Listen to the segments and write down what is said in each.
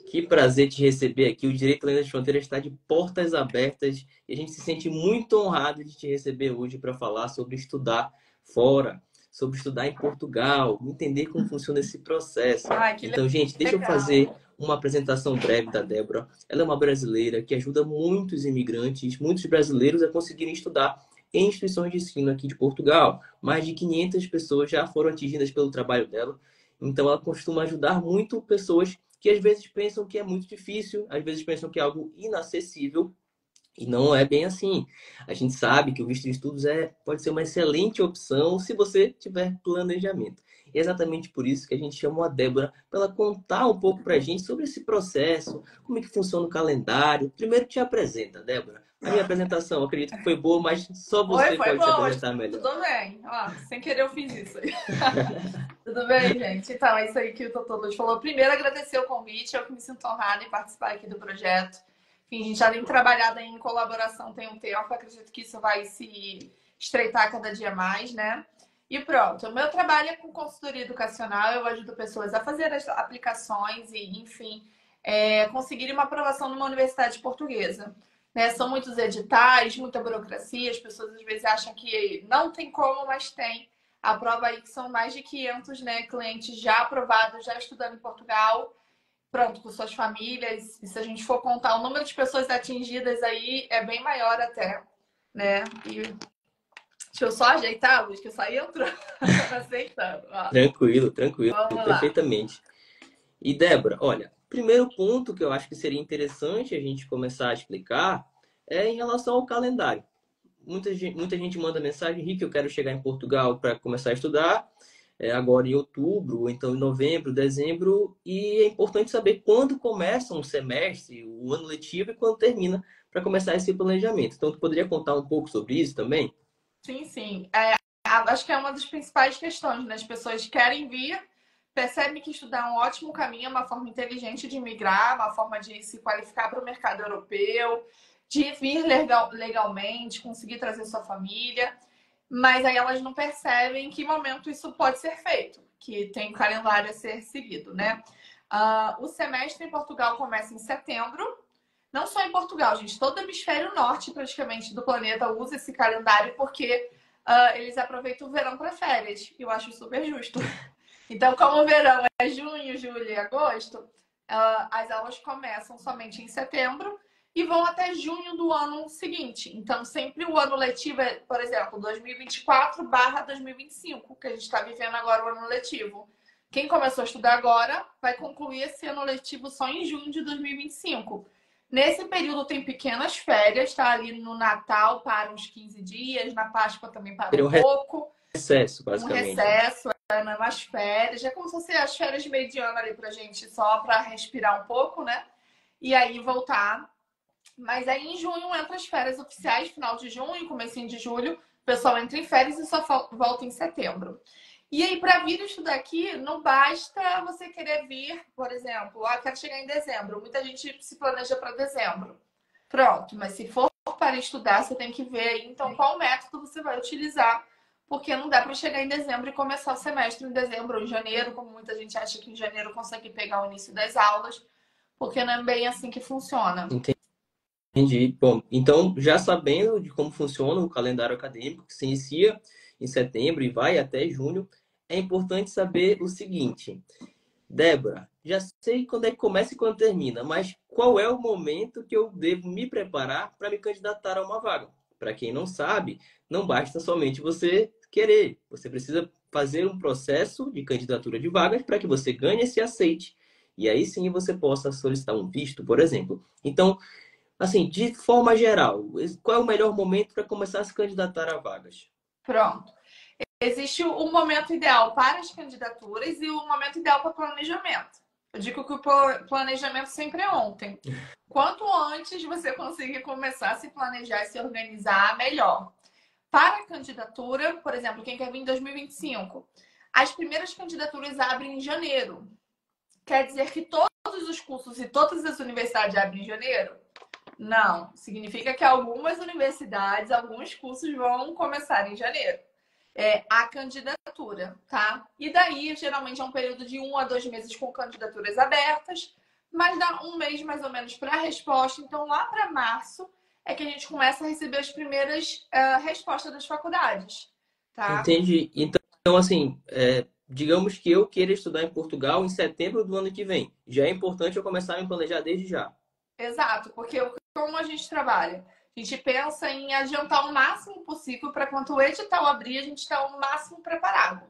Que prazer te receber aqui. O Direito Além das Fronteiras está de portas abertas e a gente se sente muito honrado de te receber hoje para falar sobre estudar fora, sobre estudar em Portugal, entender como funciona esse processo. Ai, que Então, gente, deixa eu fazer legal. uma apresentação breve da Débora. Ela é uma brasileira que ajuda muitos imigrantes, muitos brasileiros a conseguirem estudar em instituições de ensino aqui de Portugal. Mais de 500 pessoas já foram atingidas pelo trabalho dela. Então, ela costuma ajudar muito pessoas que às vezes pensam que é muito difícil, às vezes pensam que é algo inacessível, e não é bem assim. A gente sabe que o visto de estudos pode ser uma excelente opção se você tiver planejamento. E é exatamente por isso que a gente chamou a Débora para ela contar um pouco para a gente sobre esse processo, como é que funciona o calendário. Primeiro te apresenta, Débora. A minha apresentação, acredito que foi boa, mas só Oi, você foi pode se bom. apresentar melhor. Tudo bem. Ó, sem querer eu fiz isso. Tudo bem, gente? Então, é isso aí que o Totô Luz falou. Primeiro, agradecer o convite. Eu que me sinto honrada em participar aqui do projeto. Enfim, a gente já tem trabalhado em colaboração tem um tempo. Acredito que isso vai se estreitar cada dia mais, né? E pronto. O meu trabalho é com consultoria educacional. Eu ajudo pessoas a fazer as aplicações e, enfim, conseguirem uma aprovação numa universidade portuguesa. Né? São muitos editais, muita burocracia. As pessoas às vezes acham que não tem como, mas tem. A prova aí que são mais de 500, né, clientes já aprovados, já estudando em Portugal, pronto, com suas famílias. E se a gente for contar o número de pessoas atingidas aí, é bem maior até, né? E deixa eu só ajeitar, Luiz, que eu saí entrando, aceitando. Ó, Tranquilo, tranquilo, vamos lá. perfeitamente. E Débora, olha, primeiro ponto que eu acho que seria interessante a gente começar a explicar é em relação ao calendário. Muita gente manda mensagem, Rick, eu quero chegar em Portugal para começar a estudar, agora em outubro, ou então em novembro, dezembro, e é importante saber quando começa um semestre, o ano letivo, e quando termina, para começar esse planejamento. Então, tu poderia contar um pouco sobre isso também? Sim, sim. Acho que é uma das principais questões, né? As pessoas querem vir, percebem que estudar é um ótimo caminho, é uma forma inteligente de migrar, uma forma de se qualificar para o mercado europeu, de vir legalmente, conseguir trazer sua família, mas aí elas não percebem em que momento isso pode ser feito, que tem um calendário a ser seguido, né? O semestre em Portugal começa em setembro. Não só em Portugal, gente, todo o hemisfério norte, praticamente, do planeta usa esse calendário porque eles aproveitam o verão para férias. Eu acho super justo. Então, como o verão é junho, julho e agosto, as aulas começam somente em setembro e vão até junho do ano seguinte. Então, sempre o ano letivo é, por exemplo, 2024/2025, que a gente está vivendo agora o ano letivo. Quem começou a estudar agora vai concluir esse ano letivo só em junho de 2025. Nesse período tem pequenas férias, tá? Ali no Natal para uns 15 dias, na Páscoa também para Seria um um pouco, recesso, um basicamente. recesso, umas férias. É como se fosse as férias de meio de ano ali pra gente, só para respirar um pouco, né? E aí voltar. Mas aí em junho entra as férias oficiais, final de junho, comecinho de julho. O pessoal entra em férias e só volta em setembro. E aí, para vir estudar aqui, não basta você querer vir, por exemplo, quero chegar em dezembro. Muita gente se planeja para dezembro. Pronto, mas se for para estudar, você tem que ver aí, então, qual método você vai utilizar. Porque não dá para chegar em dezembro e começar o semestre em dezembro ou em janeiro, como muita gente acha que em janeiro consegue pegar o início das aulas, porque não é bem assim que funciona. Entendi. Bom, então, já sabendo de como funciona o calendário acadêmico, que se inicia em setembro e vai até junho, é importante saber o seguinte: Débora, já sei quando é que começa e quando termina, mas qual é o momento que eu devo me preparar para me candidatar a uma vaga? Para quem não sabe, não basta somente você querer, você precisa fazer um processo de candidatura de vagas para que você ganhe esse aceite. E aí sim você possa solicitar um visto, por exemplo. Então, assim, de forma geral, qual é o melhor momento para começar a se candidatar a vagas? Pronto. Existe o momento ideal para as candidaturas e o momento ideal para o planejamento. Eu digo que o planejamento sempre é ontem. Quanto antes você conseguir começar a se planejar e se organizar, melhor. Para a candidatura, por exemplo, quem quer vir em 2025, as primeiras candidaturas abrem em janeiro. Quer dizer que todos os cursos e todas as universidades abrem em janeiro? Não. Significa que algumas universidades, alguns cursos vão começar em janeiro. A candidatura, tá? E daí, geralmente, é um período de 1 a 2 meses com candidaturas abertas. mas dá um mês mais ou menos para a resposta. Então, lá para março é que a gente começa a receber as primeiras respostas das faculdades, tá? Entendi. Então assim, digamos que eu queira estudar em Portugal em setembro do ano que vem. Já é importante eu começar a me planejar desde já. Exato, porque como a gente trabalha? A gente pensa em adiantar o máximo possível para quando o edital abrir, a gente está o máximo preparado.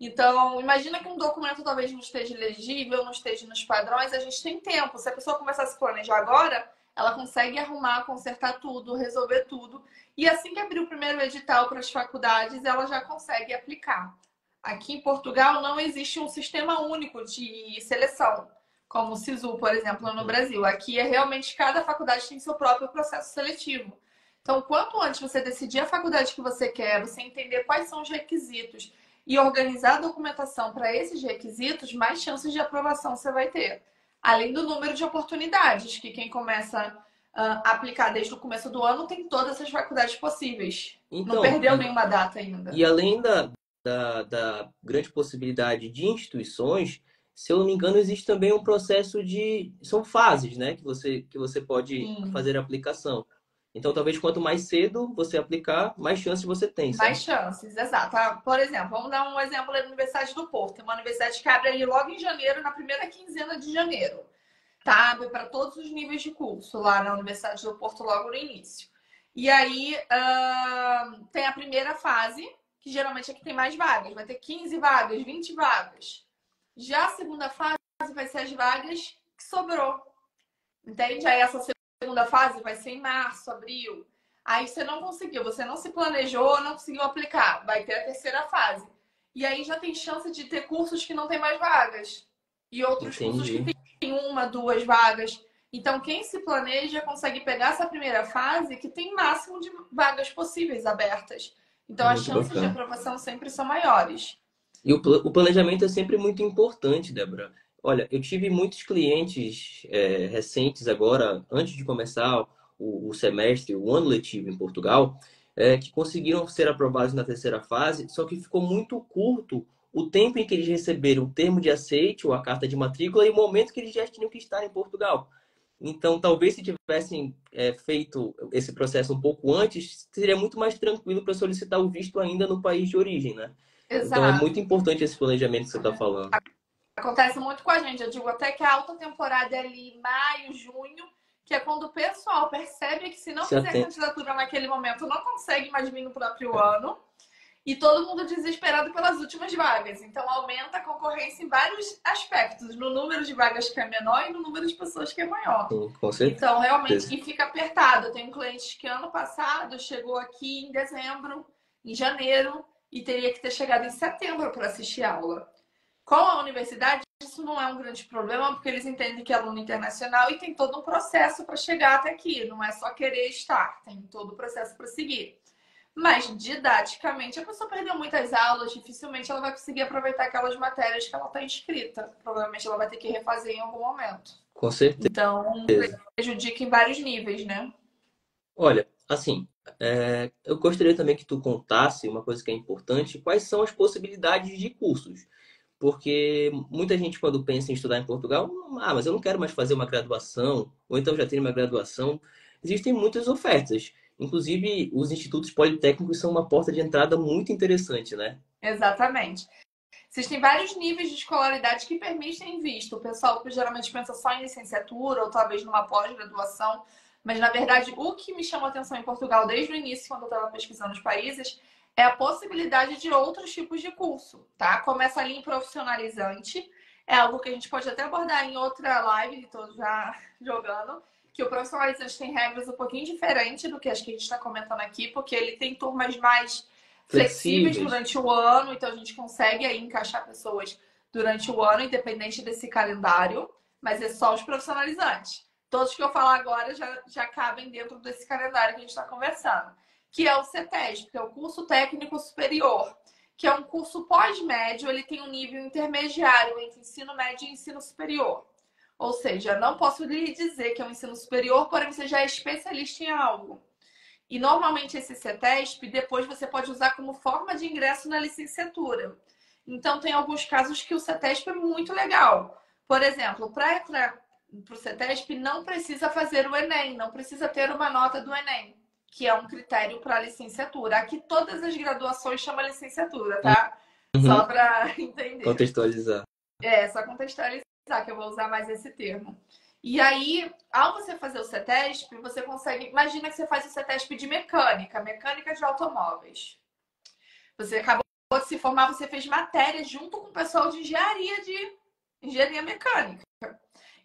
Então, imagina que um documento talvez não esteja legível, não esteja nos padrões, a gente tem tempo. Se a pessoa começar a se planejar agora, ela consegue arrumar, consertar tudo, resolver tudo. E assim que abrir o primeiro edital para as faculdades, ela já consegue aplicar. Aqui em Portugal não existe um sistema único de seleção, como o SISU, por exemplo, no Brasil. Aqui é realmente cada faculdade tem seu próprio processo seletivo. Então, quanto antes você decidir a faculdade que você quer, você entender quais são os requisitos e organizar a documentação para esses requisitos, mais chances de aprovação você vai ter. Além do número de oportunidades, que quem começa a aplicar desde o começo do ano tem todas essas faculdades possíveis. Não Então, perdeu nenhuma data ainda. e além da grande possibilidade de instituições, se eu não me engano, existe também um processo de. São fases, né? Que você pode Sim. fazer a aplicação. Então, talvez quanto mais cedo você aplicar, mais chance você tem, Mais certo? chances, exato. Por exemplo, vamos dar um exemplo da Universidade do Porto. Uma universidade que abre aí logo em janeiro, na primeira quinzena de janeiro. Tá? Abre para todos os níveis de curso lá na Universidade do Porto logo no início. E aí tem a primeira fase, que geralmente é que tem mais vagas. Vai ter 15 vagas, 20 vagas. Já a segunda fase vai ser as vagas que sobrou. Entende? Aí essa segunda fase vai ser em março, abril. Aí você não conseguiu, você não se planejou, não conseguiu aplicar. Vai ter a terceira fase. E aí já tem chance de ter cursos que não tem mais vagas. E outros cursos que Entendi. tem uma, duas vagas. Então, quem se planeja consegue pegar essa primeira fase que tem máximo de vagas possíveis abertas. Então, as Muito chances de bacana. aprovação sempre são maiores. E o planejamento é sempre muito importante, Débora. Olha, eu tive muitos clientes recentes agora, antes de começar o semestre, o ano letivo em Portugal, que conseguiram ser aprovados na terceira fase, só que ficou muito curto o tempo em que eles receberam o termo de aceite ou a carta de matrícula e o momento que eles já tinham que estar em Portugal. Então, talvez se tivessem feito esse processo um pouco antes, seria muito mais tranquilo para solicitar o visto ainda no país de origem, né? Então é muito Exato. importante esse planejamento que você está falando. Acontece muito com a gente. Eu digo até que a alta temporada é ali maio, junho, que é quando o pessoal percebe que se não Se fizer atenta. candidatura naquele momento, não consegue mais vir no próprio ano. E todo mundo desesperado pelas últimas vagas. Então aumenta a concorrência em vários aspectos, no número de vagas que é menor e no número de pessoas que é maior. Sim, com Então, realmente, certeza. e fica apertado. Eu tenho um cliente que ano passado chegou aqui em dezembro, em janeiro, e teria que ter chegado em setembro para assistir aula. Com a universidade, isso não é um grande problema, porque eles entendem que é aluno internacional e tem todo um processo para chegar até aqui. Não é só querer estar, tem todo o processo para seguir. Mas, didaticamente, a pessoa perdeu muitas aulas, dificilmente ela vai conseguir aproveitar aquelas matérias que ela está inscrita. Provavelmente ela vai ter que refazer em algum momento. Com certeza. Então, prejudica em vários níveis, né? Olha, assim, eu gostaria também que tu contasse uma coisa que é importante, quais são as possibilidades de cursos. Porque muita gente, quando pensa em estudar em Portugal, mas eu não quero mais fazer uma graduação, ou então já tenho uma graduação. Existem muitas ofertas. Inclusive, os institutos politécnicos são uma porta de entrada muito interessante, né? Exatamente. Existem vários níveis de escolaridade que permitem visto. O pessoal geralmente pensa só em licenciatura ou talvez numa pós-graduação, mas na verdade o que me chamou a atenção em Portugal desde o início, quando eu estava pesquisando os países, é a possibilidade de outros tipos de curso, tá? Começa ali em profissionalizante, é algo que a gente pode até abordar em outra live, que estou já jogando, que o profissionalizante tem regras um pouquinho diferentes do que as que a gente está comentando aqui, porque ele tem turmas mais flexíveis Flexíveis. durante o ano, então a gente consegue aí encaixar pessoas durante o ano, independente desse calendário, mas é só os profissionalizantes. Todos que eu falar agora já cabem dentro desse calendário que a gente está conversando, que é o CETESP, que é o curso técnico superior, que é um curso pós-médio, ele tem um nível intermediário entre ensino médio e ensino superior. Ou seja, não posso lhe dizer que é um ensino superior, porém você já é especialista em algo. E normalmente esse CETESP depois você pode usar como forma de ingresso na licenciatura. Então tem alguns casos que o CETESP é muito legal. Por exemplo, para entrar para o CETESP não precisa fazer o Enem, não precisa ter uma nota do Enem, que é um critério para licenciatura. Aqui todas as graduações chamam licenciatura, tá? Uhum. Só para entender. Contextualizar. Só contextualizar, que eu vou usar mais esse termo. E aí, ao você fazer o CETESP, você consegue... Imagina que você faz o CETESP de mecânica de automóveis. Você acabou de se formar, você fez matéria junto com o pessoal de engenharia mecânica.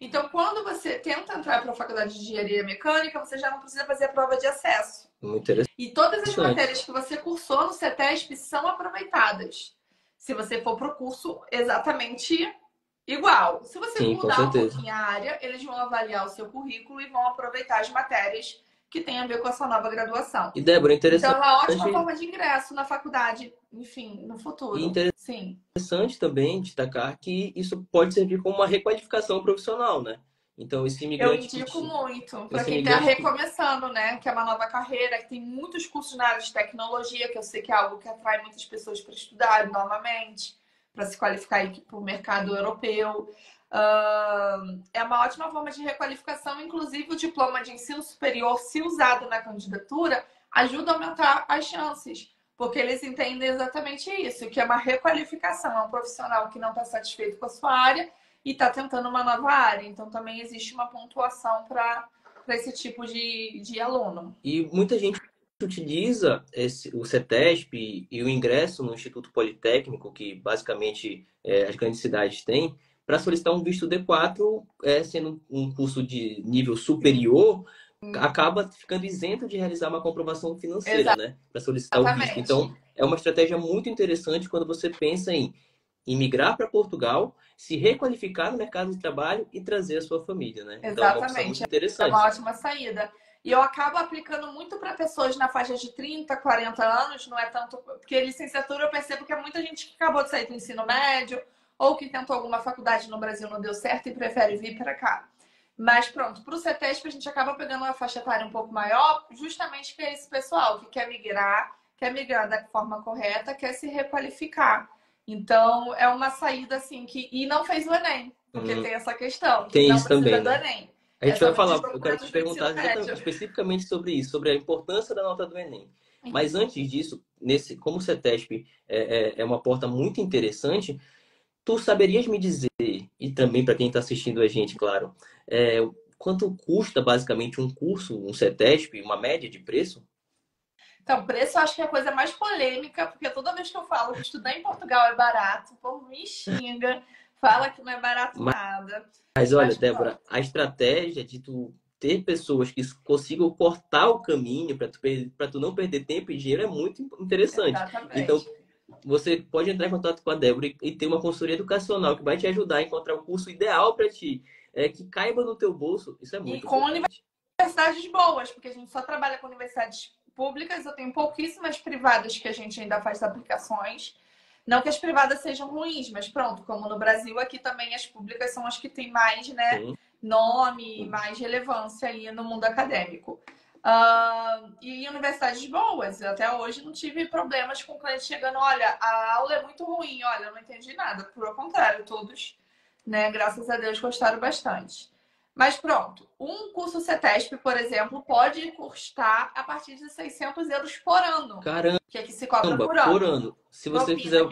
Então, quando você tenta entrar para a faculdade de engenharia mecânica, você já não precisa fazer a prova de acesso. Muito interessante. E todas as matérias que você cursou no CETESP são aproveitadas. Se você for para o curso exatamente igual. Se você mudar um pouquinho a área, eles vão avaliar o seu currículo e vão aproveitar as matérias que têm a ver com a sua nova graduação. E, Débora, interessante. Então, é uma ótima forma de ingresso na faculdade, enfim, no futuro. E interessante também destacar que isso pode servir como uma requalificação profissional, né? Então, esse imigrante... Eu indico muito para quem está recomeçando, né? Que é uma nova carreira, que tem muitos cursos na área de tecnologia, que eu sei que é algo que atrai muitas pessoas para estudar novamente, para se qualificar para o mercado europeu. É uma ótima forma de requalificação, inclusive o diploma de ensino superior, se usado na candidatura, ajuda a aumentar as chances, porque eles entendem exatamente isso, que é uma requalificação, é um profissional que não está satisfeito com a sua área e está tentando uma nova área. Então, também existe uma pontuação para esse tipo de aluno. E muita gente utiliza o CETESP e o ingresso no Instituto Politécnico, que basicamente as grandes cidades têm, para solicitar um visto D4, sendo um curso de nível superior, acaba ficando isento de realizar uma comprovação financeira, né? Para solicitar o visto. Então, é uma estratégia muito interessante quando você pensa em imigrar para Portugal, se requalificar no mercado de trabalho e trazer a sua família, né? Exatamente. Então, é uma opção muito interessante. É uma ótima saída. E eu acabo aplicando muito para pessoas na faixa de 30, 40 anos, não é tanto... Porque licenciatura eu percebo que é muita gente que acabou de sair do ensino médio ou que tentou alguma faculdade no Brasil não deu certo e prefere vir para cá. Mas pronto, para o CETESP a gente acaba pegando uma faixa etária um pouco maior, justamente que é esse pessoal que quer migrar da forma correta, quer se requalificar. Então, é uma saída assim que... E não fez o Enem, porque tem essa questão. Tem não isso também, do né? Enem. A gente vai falar, eu quero te perguntar especificamente sobre isso, sobre a importância da nota do Enem. Mas antes disso, como o CETESP é uma porta muito interessante, tu saberias me dizer, e também para quem está assistindo a gente, claro, quanto custa basicamente um curso, um CETESP, uma média de preço? Então, preço eu acho que é a coisa mais polêmica, porque toda vez que eu falo que estudar em Portugal é barato, o povo me xinga, fala que não é barato nada. Mas olha, Débora, a estratégia de tu ter pessoas que consigam cortar o caminho para tu não perder tempo e dinheiro é muito interessante. Exatamente. Então, você pode entrar em contato com a Débora e ter uma consultoria educacional que vai te ajudar a encontrar o curso ideal para ti, que caiba no teu bolso. Isso é muito importante. Universidades boas, porque a gente só trabalha com universidades públicas, eu tenho pouquíssimas privadas que a gente ainda faz aplicações. Não que as privadas sejam ruins, mas pronto, como no Brasil, aqui também as públicas são as que têm mais, né, nome, mais relevância aí no mundo acadêmico. E universidades boas, até hoje não tive problemas com clientes chegando, olha, a aula é muito ruim, olha, eu não entendi nada. Por contrário, todos, né, graças a Deus, gostaram bastante. Mas pronto, um curso CETESP, por exemplo, pode custar a partir de 600 euros por ano. Caramba, que é que se cobra por ano. Se você quiser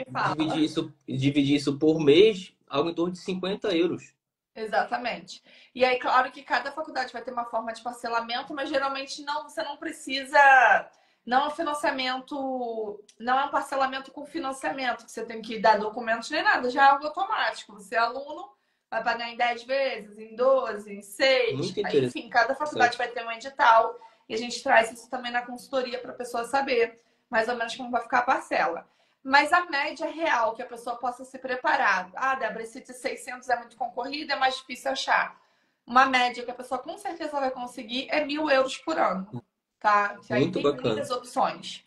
dividir isso por mês, algo em torno de 50 euros. Exatamente. E aí, claro que cada faculdade vai ter uma forma de parcelamento, mas geralmente você não precisa... Não é um financiamento... Não é um parcelamento com financiamento, que você tem que dar documentos nem nada. Já é algo automático. Você é aluno... Vai pagar em 10 vezes, em 12, em 6. Aí, enfim, cada faculdade vai ter um edital. E a gente traz isso também na consultoria para a pessoa saber mais ou menos como vai ficar a parcela. Mas a média real que a pessoa possa se preparar. Débora, esse de 600 é muito concorrido, é mais difícil achar. Uma média que a pessoa com certeza vai conseguir é 1.000 euros por ano. Tá? Muito aí tem bacana. Muitas opções.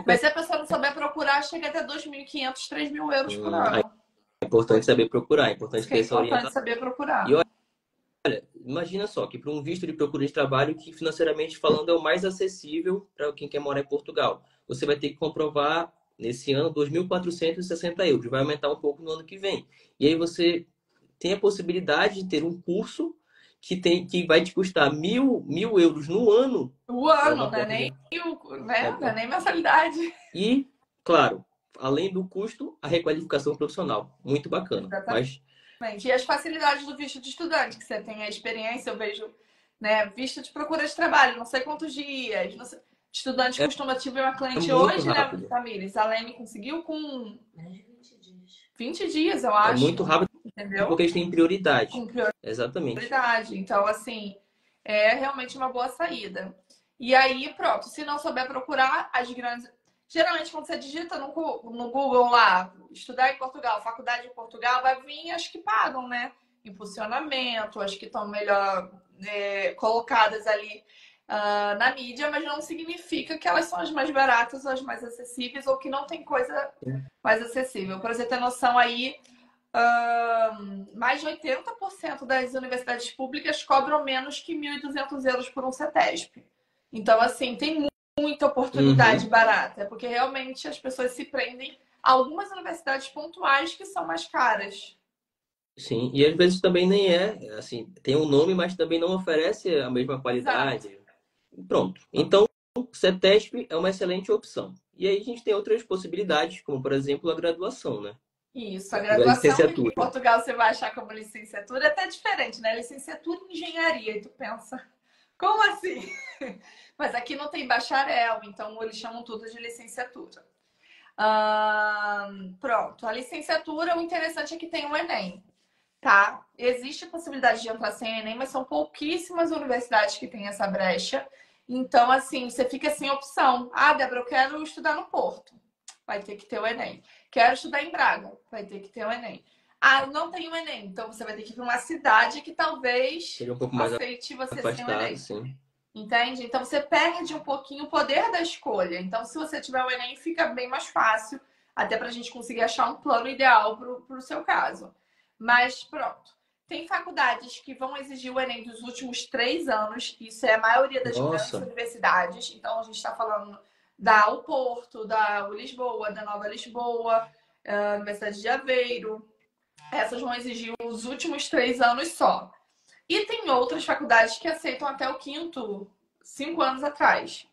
Mas se a pessoa não souber procurar, chega até 2.500, 3.000 euros por ano. É importante saber procurar, é importante ter essa orientação. Saber procurar. E olha, imagina só que para um visto de procura de trabalho que financeiramente falando é o mais acessível para quem quer morar em Portugal, você vai ter que comprovar nesse ano 2.460 euros, vai aumentar um pouco no ano que vem. E aí você tem a possibilidade de ter um curso que vai te custar mil euros no ano. O É ano, uma né? porta Nem, de... né? Não é nem mensalidade. E, claro, além do custo, a requalificação profissional. Muito bacana. Exatamente. Mas, E as facilidades do visto de estudante, que você tem a experiência, eu vejo, né? Visto de procura de trabalho, não sei quantos dias. Não sei. Estudante costuma te ver uma é cliente muito hoje, né, rápido. Tamires? A Lene conseguiu com 20 dias, eu É acho. muito rápido Entendeu? porque eles têm prioridade. Com Exatamente. prioridade. Então, assim, é realmente uma boa saída. E aí, pronto, se não souber procurar, as grandes. Geralmente, quando você digita no Google lá, estudar em Portugal, faculdade em Portugal, vai vir as que pagam, né? Impulsionamento, as que estão melhor colocadas ali na mídia, mas não significa que elas são as mais baratas ou as mais acessíveis ou que não tem coisa mais acessível. Para você ter noção aí, mais de 80% das universidades públicas cobram menos que 1.200 euros por um CETESP. Então, assim, tem muita oportunidade Uhum. barata, porque realmente as pessoas se prendem a algumas universidades pontuais que são mais caras. Sim, e às vezes também nem assim, tem um nome, mas também não oferece a mesma Exato. qualidade. Pronto. Então, o CETESP é uma excelente opção. E aí a gente tem outras possibilidades, como por exemplo a graduação, né? Isso, a A graduação que em licenciatura. Portugal você vai achar como licenciatura é até diferente, né? Licenciatura em engenharia, e tu pensa, como assim? Mas aqui não tem bacharel, então eles chamam tudo de licenciatura. Pronto, a licenciatura, o interessante é que tem o Enem, tá? Existe a possibilidade de entrar sem Enem, mas são pouquíssimas universidades que têm essa brecha. Então, assim, você fica sem opção. Ah, Débora, eu quero estudar no Porto. Vai ter que ter o Enem. Quero estudar em Braga. Vai ter que ter o Enem. Ah, não tem o Enem. Então, você vai ter que ir para uma cidade que talvez Seria um pouco mais aceite você sem o afastado, Enem. sim. Entende? Então você perde um pouquinho o poder da escolha. Então, se você tiver o Enem, fica bem mais fácil, até para a gente conseguir achar um plano ideal para o seu caso. Mas pronto. Tem faculdades que vão exigir o Enem dos últimos 3 anos, isso é a maioria das grandes Nossa, universidades. Então, a gente está falando da Porto, da Lisboa, da Nova Lisboa, Universidade de Aveiro. Essas vão exigir os últimos 3 anos só. E tem outras faculdades que aceitam até o quinto, 5 anos atrás.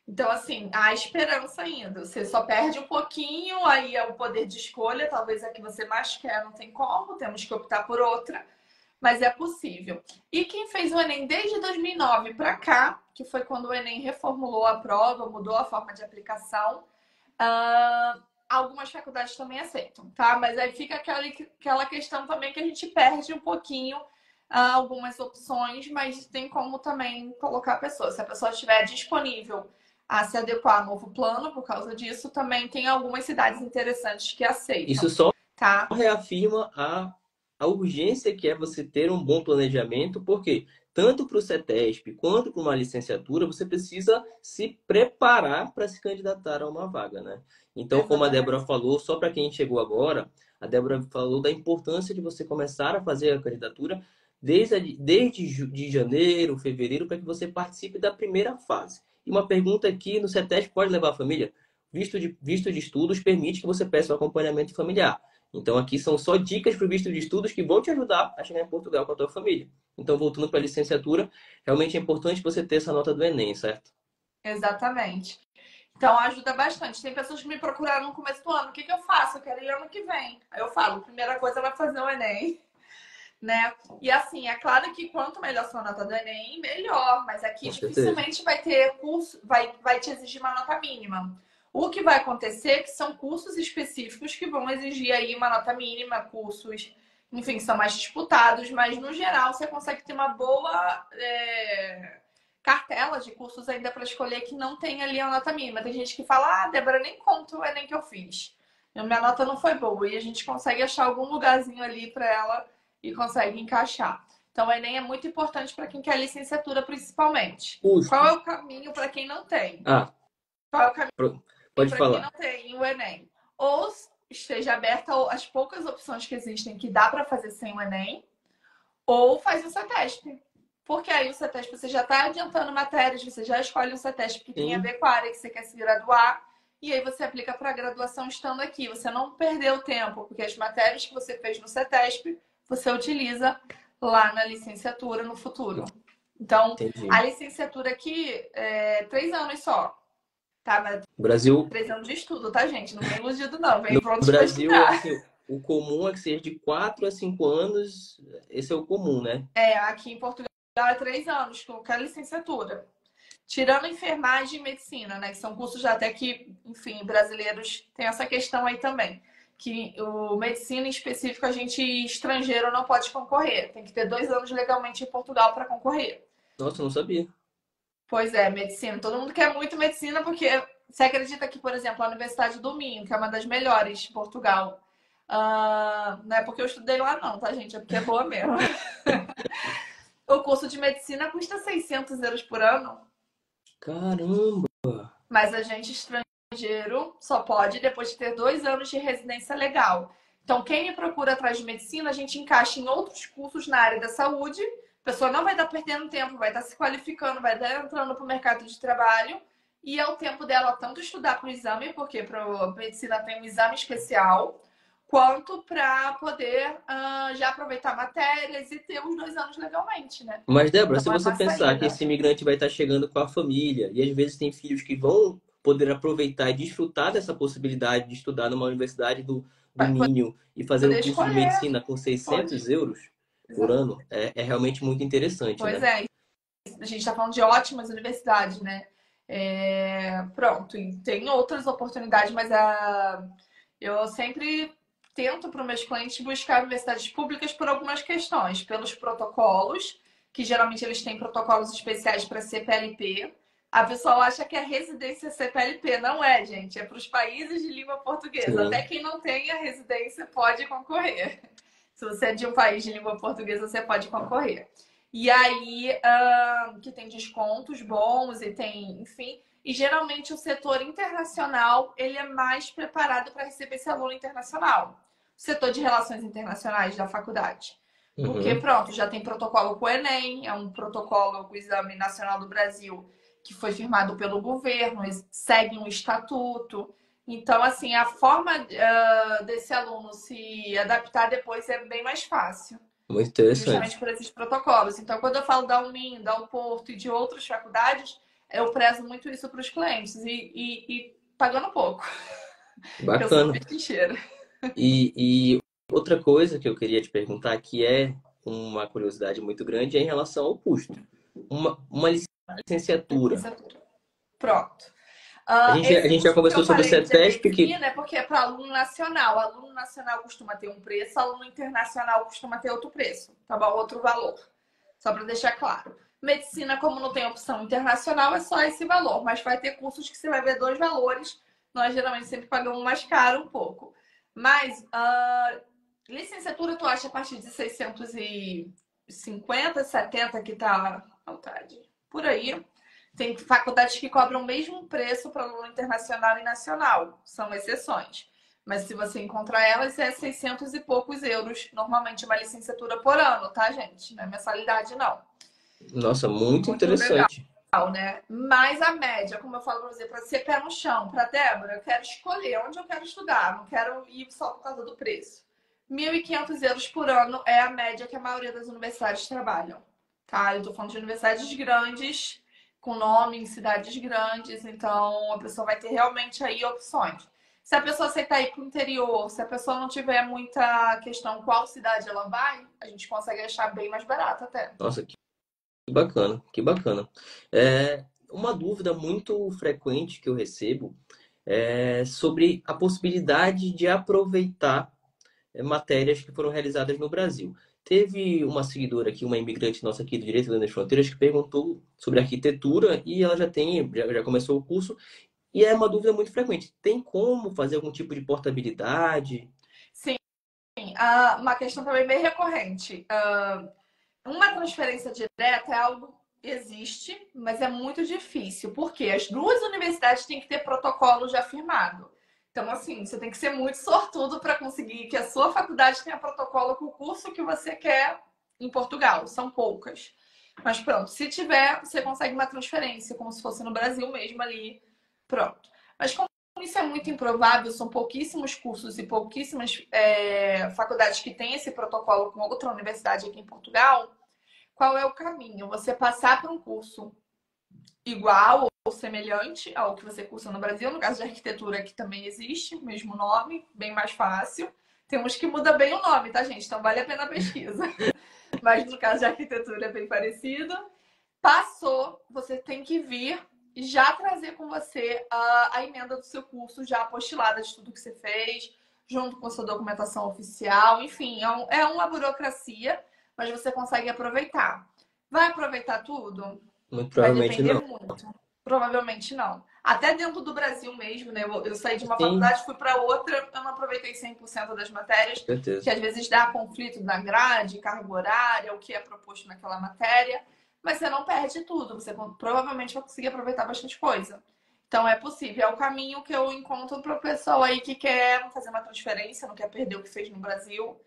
Então, assim, há esperança ainda. Você só perde um pouquinho, aí é o poder de escolha. Talvez a que você mais quer não tem como, temos que optar por outra, mas é possível. E quem fez o Enem desde 2009 para cá, que foi quando o Enem reformulou a prova, mudou a forma de aplicação, algumas faculdades também aceitam, tá? Mas aí fica aquela questão também que a gente perde um pouquinho algumas opções, mas tem como também colocar a pessoa. Se a pessoa estiver disponível a se adequar ao novo plano, por causa disso, também tem algumas cidades interessantes que isso aceitam, só tá? reafirma a urgência que é você ter um bom planejamento, porque tanto para o CETESP quanto para uma licenciatura, você precisa se preparar para se candidatar a uma vaga, né? Então, como a Débora Exatamente. falou, só para quem chegou agora, a Débora falou da importância de você começar a fazer a candidatura desde de janeiro, fevereiro, para que você participe da primeira fase. E uma pergunta aqui, no CETESP pode levar a família? Visto de estudos permite que você peça o acompanhamento familiar. Então, aqui são só dicas para o visto de estudos que vão te ajudar a chegar em Portugal com a tua família. Então, voltando para a licenciatura, realmente é importante você ter essa nota do Enem, certo? Exatamente. Então ajuda bastante. Tem pessoas que me procuraram no começo do ano. O que eu faço? Eu quero ir ano que vem. Aí eu falo, primeira coisa vai fazer o Enem, né? E assim, é claro que quanto melhor sua nota do Enem, melhor. Mas aqui Com certeza. dificilmente vai ter curso, vai te exigir uma nota mínima. O que vai acontecer é que são cursos específicos que vão exigir aí uma nota mínima, cursos, enfim, são mais disputados, mas no geral você consegue ter uma boa cartela de cursos ainda para escolher que não tem ali a nota mínima. Tem gente que fala, Débora, nem conta o Enem que eu fiz. Minha nota não foi boa. E a gente consegue achar algum lugarzinho ali para ela e consegue encaixar. Então, o Enem é muito importante para quem quer licenciatura, principalmente. Qual Custo. é o caminho para quem não tem? Ah, Qual é o caminho pode para quem não falar. tem o Enem? Ou esteja aberta às poucas opções que existem que dá para fazer sem o Enem, ou faz o CETESP. Porque aí o CETESP você já está adiantando matérias, você já escolhe um CETESP que tem a Sim, ver com a área que você quer se graduar, e aí você aplica para a graduação estando aqui. Você não perdeu tempo, porque as matérias que você fez no CETESP, você utiliza lá na licenciatura no futuro. Então, Entendi. a licenciatura aqui é 3 anos só. Tá? Mas O Brasil, 3 anos de estudo, tá, gente? Não vem iludido, não. Vem no prontos para Brasil, estudar. assim, o comum é que seja de 4 a 5 anos, esse é o comum, né? Aqui em Portugal é 3 anos, com a licenciatura. Tirando enfermagem e medicina, né? Que são cursos até que, enfim, brasileiros têm essa questão aí também. Que o medicina em específico, a gente estrangeiro não pode concorrer. Tem que ter 2 anos legalmente em Portugal para concorrer. Nossa, eu não sabia. Pois é, medicina. Todo mundo quer muito medicina porque você acredita que, por exemplo, a Universidade do Minho, que é uma das melhores de Portugal, não é porque eu estudei lá não, tá, gente? É porque é boa mesmo. O curso de medicina custa 600 euros por ano, Caramba! mas a gente estrangeiro só pode depois de ter 2 anos de residência legal. Então, quem me procura atrás de medicina, a gente encaixa em outros cursos na área da saúde. A pessoa não vai estar perdendo tempo, vai estar se qualificando, vai estar entrando para o mercado de trabalho. E é o tempo dela tanto estudar para o exame, porque para a medicina tem um exame especial, quanto para poder já aproveitar matérias e ter os 2 anos legalmente, né? Mas, Débora, se Então é você uma pensar que saída. esse imigrante vai estar chegando com a família, e às vezes tem filhos que vão poder aproveitar e desfrutar dessa possibilidade de estudar numa universidade do Vai Minho e fazer um poder curso de escolher. medicina com Pode. 600 euros por ano, é realmente muito interessante, Pois né? é, a gente está falando de ótimas universidades, né? Pronto, e tem outras oportunidades, mas eu sempre tento para os meus clientes buscar universidades públicas por algumas questões, pelos protocolos, que geralmente eles têm protocolos especiais para CPLP. A pessoa acha que é residência CPLP, não é, gente, é para os países de língua portuguesa. Até Sim. quem não tem a residência pode concorrer. Se você é de um país de língua portuguesa, você pode concorrer. E aí, que tem descontos bons e tem, enfim. E geralmente o setor internacional, ele é mais preparado para receber esse aluno internacional. O setor de relações internacionais da faculdade. Porque, Uhum. pronto, já tem protocolo com o Enem, é um protocolo com o Exame Nacional do Brasil, que foi firmado pelo governo, segue um estatuto. Então, assim, a forma desse aluno se adaptar depois é bem mais fácil, Muito justamente interessante. por esses protocolos. Então, quando eu falo da UMIN, da Porto e de outras faculdades, eu prezo muito isso para os clientes e pagando pouco, porque eu sou Bacana. pechincheira. E outra coisa que eu queria te perguntar, que é uma curiosidade muito grande, é em relação ao custo. Uma licenciatura. Pronto. A Esse gente já custo que conversou eu sobre o falei de CETESP, que medicina é porque é para aluno nacional. Aluno nacional costuma ter um preço, aluno internacional costuma ter outro preço, tá bom? Outro valor. Só para deixar claro. Medicina, como não tem opção internacional, é só esse valor, mas vai ter cursos que você vai ver dois valores. Nós geralmente sempre pagamos mais caro um pouco. Mas licenciatura, tu acha a partir de 650, 70 que tá à vontade. Por aí. Tem faculdades que cobram o mesmo preço para aluno internacional e nacional. São exceções. Mas se você encontrar elas, é 600 e poucos euros. Normalmente uma licenciatura por ano, tá, gente? Não é mensalidade, não. nossa, muito Muito legal, interessante. né? Mas a média, como eu falo para você, para ser pé no chão, para Débora, eu quero escolher onde eu quero estudar. Não quero ir só por causa do preço. 1.500 euros por ano é a média que a maioria das universidades trabalham. Tá? Eu tô falando de universidades grandes, com nome em cidades grandes, então a pessoa vai ter realmente aí opções. Se a pessoa aceitar ir para o interior, se a pessoa não tiver muita questão qual cidade ela vai, a gente consegue achar bem mais barato até. Nossa, que bacana, que bacana. É, uma dúvida muito frequente que eu recebo é sobre a possibilidade de aproveitar matérias que foram realizadas no Brasil. Teve uma seguidora aqui, uma imigrante nossa aqui do Direito das Fronteiras, que perguntou sobre arquitetura e ela já começou o curso. E é uma dúvida muito frequente. Tem como fazer algum tipo de portabilidade? Sim, uma questão também bem recorrente. Uma transferência direta é algo que existe, mas é muito difícil, porque as duas universidades têm que ter protocolo já firmado. Então, assim, você tem que ser muito sortudo para conseguir que a sua faculdade tenha protocolo com o curso que você quer em Portugal. São poucas. Mas pronto, se tiver, você consegue uma transferência, como se fosse no Brasil mesmo ali. Pronto. Mas como isso é muito improvável, são pouquíssimos cursos e pouquíssimas faculdades que têm esse protocolo com outra universidade aqui em Portugal, qual é o caminho? Você passar por um curso igual ou semelhante ao que você cursa no Brasil, no caso de arquitetura, que também existe, mesmo nome, bem mais fácil. Tem uns que muda bem o nome, tá, gente? Então vale a pena a pesquisa. Mas no caso de arquitetura é bem parecido. Passou, você tem que vir e já trazer com você a emenda do seu curso, já apostilada de tudo que você fez, junto com a sua documentação oficial. Enfim, é uma burocracia, mas você consegue aproveitar. Vai aproveitar tudo? Muito Vai provavelmente depender não. muito. Provavelmente não. Até dentro do Brasil mesmo, né? Eu saí de uma Sim, faculdade, fui para outra, eu não aproveitei 100% das matérias, com certeza. que às vezes dá conflito na grade, carga horária, o que é proposto naquela matéria, mas você não perde tudo, você provavelmente vai conseguir aproveitar bastante coisa. Então é possível, é o caminho que eu encontro para o pessoal aí que quer fazer uma transferência, não quer perder o que fez no Brasil.